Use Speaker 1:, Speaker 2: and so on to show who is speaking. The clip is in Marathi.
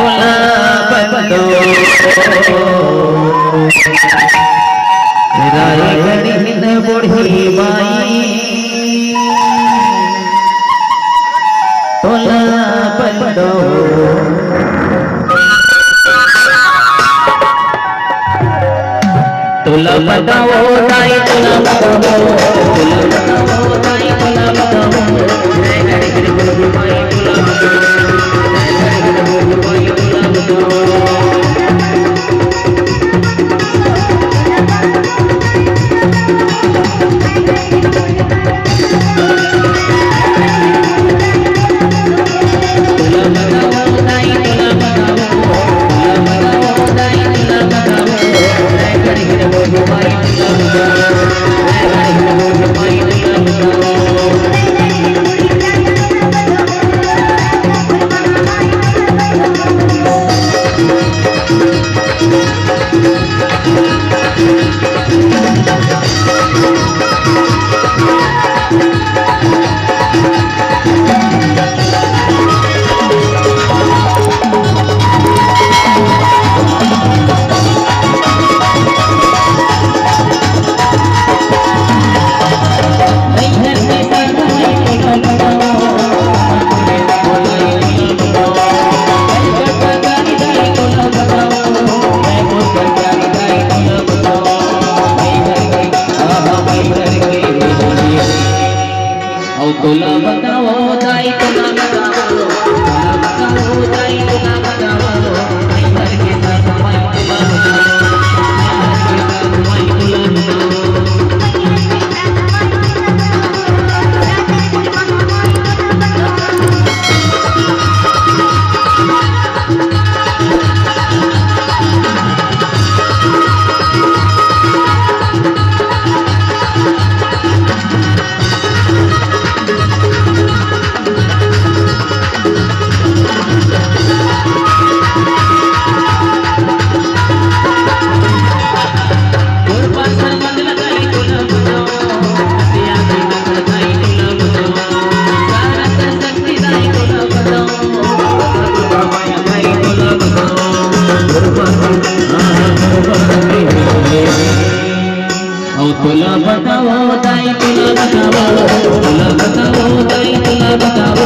Speaker 1: तुला बंदो रायगडीन बुढी बाई तुला बंदो तुला बताओ ताई तुला बताओ तुला बताओ ताई तुला बताओ रायगडीन बुढी बाई तुला बताओ रायगडीन बुढी बाई तुला बताओ तुला बताओ ताई तुला बताओ तुला बताओ ताई तुला बताओ आई घर के साथ माई तुला बताओ आई घर के साथ माई तुला तुला बताओ ताई तुला बताओ तुला बताओ ताई तुला बताओ